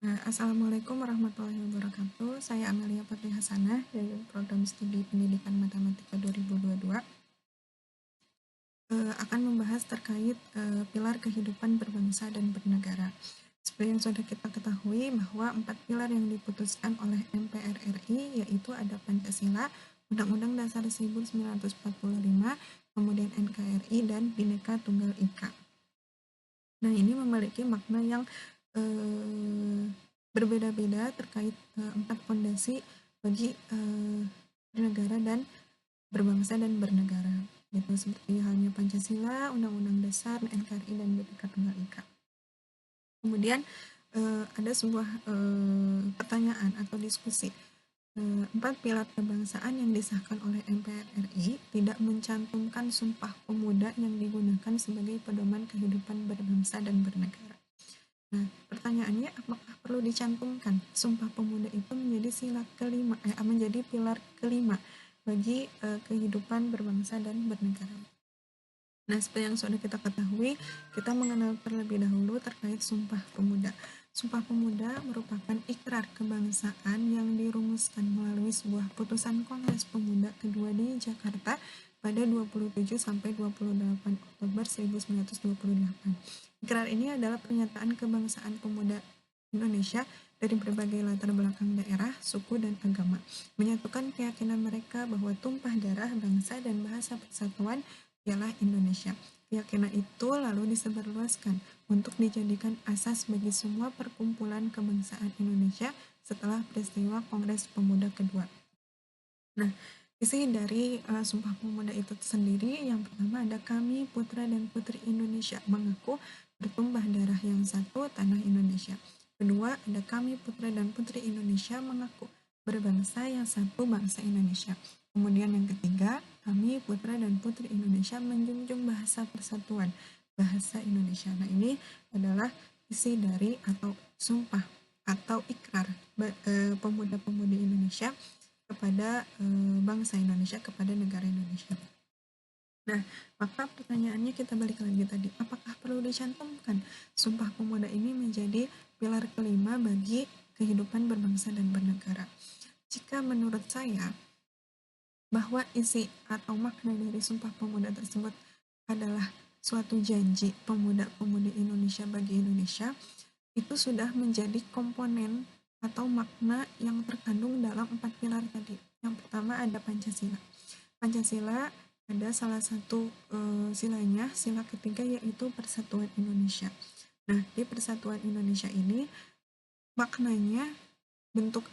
Assalamualaikum warahmatullahi wabarakatuh. Saya Amelia Putri Hasanah dari Program Studi Pendidikan Matematika 2022 akan membahas terkait pilar kehidupan berbangsa dan bernegara. Seperti yang sudah kita ketahui bahwa 4 pilar yang diputuskan oleh MPR RI yaitu ada Pancasila, Undang-Undang Dasar 1945, kemudian NKRI, dan Bhinneka Tunggal Ika. Nah, ini memiliki makna yang berbeda-beda terkait 4 fondasi bagi bernegara dan berbangsa dan bernegara. Gitu, seperti halnya Pancasila, Undang-Undang Dasar, NKRI, dan Bhinneka Tunggal Ika. Kemudian ada sebuah pertanyaan atau diskusi. 4 pilar kebangsaan yang disahkan oleh MPR RI tidak mencantumkan Sumpah Pemuda yang digunakan sebagai pedoman kehidupan berbangsa dan bernegara. Nah, pertanyaannya apakah perlu dicantumkan Sumpah Pemuda itu menjadi menjadi pilar kelima bagi kehidupan berbangsa dan bernegara. Nah, seperti yang sudah kita ketahui, kita mengenal terlebih dahulu terkait Sumpah Pemuda. Sumpah Pemuda merupakan ikrar kebangsaan yang dirumuskan melalui sebuah putusan Kongres Pemuda kedua di Jakarta pada 27 sampai 28 Oktober 1928. Ikrar ini adalah pernyataan kebangsaan pemuda Indonesia dari berbagai latar belakang daerah, suku, dan agama, menyatukan keyakinan mereka bahwa tumpah darah bangsa dan bahasa persatuan ialah Indonesia. Keyakinan itu lalu disebarluaskan untuk dijadikan asas bagi semua perkumpulan kebangsaan Indonesia setelah peristiwa Kongres Pemuda kedua. Nah, isi dari Sumpah Pemuda itu sendiri, yang pertama ada kami putra dan putri Indonesia mengaku bertumpah darah yang satu tanah Indonesia. Kedua, ada kami putra dan putri Indonesia mengaku berbangsa yang satu bangsa Indonesia. Kemudian yang ketiga, kami putra dan putri Indonesia menjunjung bahasa persatuan, bahasa Indonesia. Nah, ini adalah isi dari atau sumpah atau ikrar pemuda-pemudi Indonesia kepada bangsa Indonesia, kepada negara Indonesia. Nah, maka pertanyaannya kita balik lagi tadi, apakah perlu dicantumkan Sumpah Pemuda ini menjadi pilar kelima bagi kehidupan berbangsa dan bernegara? Jika menurut saya, bahwa isi atau makna dari Sumpah Pemuda tersebut adalah suatu janji pemuda-pemudi Indonesia bagi Indonesia, itu sudah menjadi komponen atau makna yang terkandung dalam 4 pilar tadi. Yang pertama ada Pancasila. Pancasila ada salah satu silanya, sila ketiga, yaitu Persatuan Indonesia. Nah, di Persatuan Indonesia ini maknanya bentuk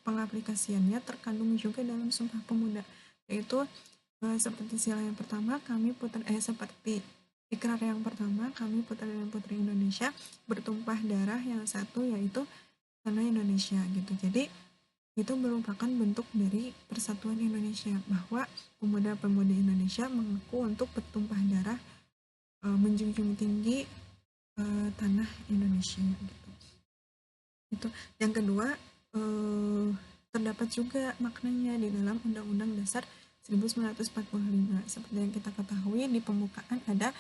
pengaplikasiannya terkandung juga dalam Sumpah Pemuda, yaitu seperti sila yang pertama, seperti ikrar yang pertama, kami putra dan putri Indonesia bertumpah darah yang satu yaitu tanah Indonesia gitu. Jadi itu merupakan bentuk dari persatuan Indonesia, bahwa pemuda-pemudi Indonesia mengaku untuk bertumpah darah, menjunjung tinggi tanah Indonesia gitu. Itu. Yang kedua, terdapat juga maknanya di dalam Undang-Undang Dasar 1945. Seperti yang kita ketahui, di pembukaan ada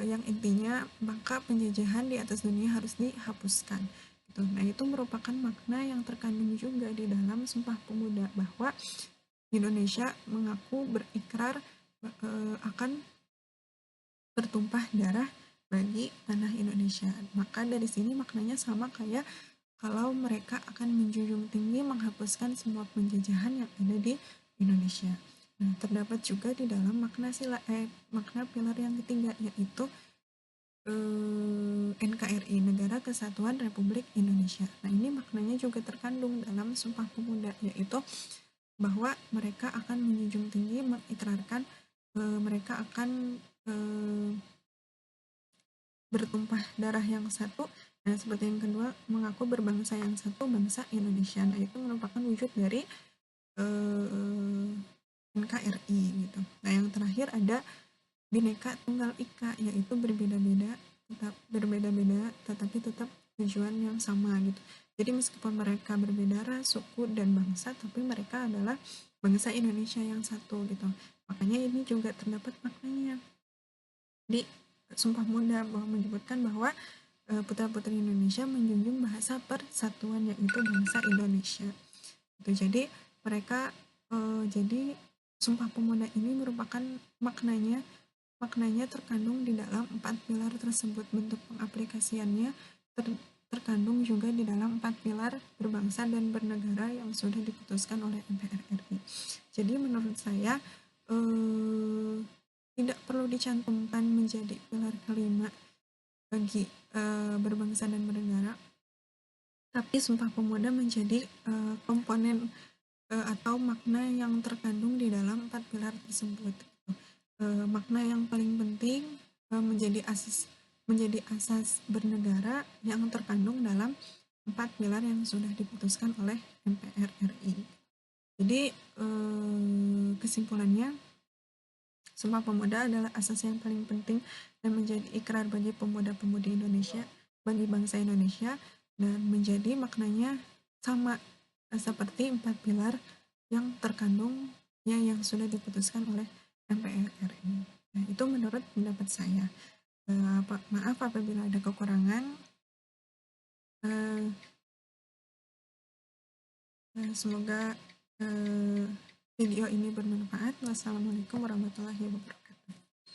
yang intinya maka penjajahan di atas dunia harus dihapuskan. Gitu. Nah, itu merupakan makna yang terkandung juga di dalam Sumpah Pemuda, bahwa Indonesia mengaku berikrar akan bertumpah darah bagi tanah Indonesia. Maka dari sini maknanya sama kayak kalau mereka akan menjunjung tinggi menghapuskan semua penjajahan yang ada di Indonesia. Nah, terdapat juga di dalam makna pilar yang ketiga, yaitu NKRI, Negara Kesatuan Republik Indonesia. Nah, ini maknanya juga terkandung dalam Sumpah Pemuda, yaitu bahwa mereka akan menjunjung tinggi mengikrarkan mereka akan bertumpah darah yang satu. Nah, seperti yang kedua, mengaku berbangsa yang satu, bangsa Indonesia. Nah, itu merupakan wujud dari NKRI gitu. Nah, yang terakhir ada Bhinneka Tunggal Ika, yaitu berbeda-beda tetapi tetap tujuan yang sama gitu. Jadi meskipun mereka berbeda ras, suku, dan bangsa, tapi mereka adalah bangsa Indonesia yang satu gitu. Makanya ini juga terdapat maknanya di Sumpah Pemuda, bahwa menyebutkan bahwa putra-putri Indonesia menjunjung bahasa persatuan yaitu bangsa Indonesia. Gitu. Jadi mereka jadi Sumpah Pemuda ini merupakan maknanya maknanya terkandung di dalam 4 pilar tersebut. Bentuk pengaplikasiannya terkandung juga di dalam 4 pilar berbangsa dan bernegara yang sudah diputuskan oleh MPR RI. Jadi menurut saya eh, tidak perlu dicantumkan menjadi pilar kelima bagi berbangsa dan bernegara, tapi Sumpah Pemuda menjadi komponen atau makna yang terkandung di dalam 4 pilar tersebut. Makna yang paling penting menjadi asas bernegara yang terkandung dalam 4 pilar yang sudah diputuskan oleh MPR RI. Jadi kesimpulannya, Sumpah Pemuda adalah asas yang paling penting dan menjadi ikrar bagi pemuda-pemudi Indonesia, bagi bangsa Indonesia, dan menjadi maknanya sama seperti 4 pilar yang terkandung yang sudah diputuskan oleh MPR RI. Nah, itu menurut pendapat saya. Maaf apabila ada kekurangan. Semoga video ini bermanfaat. Wassalamualaikum warahmatullahi wabarakatuh.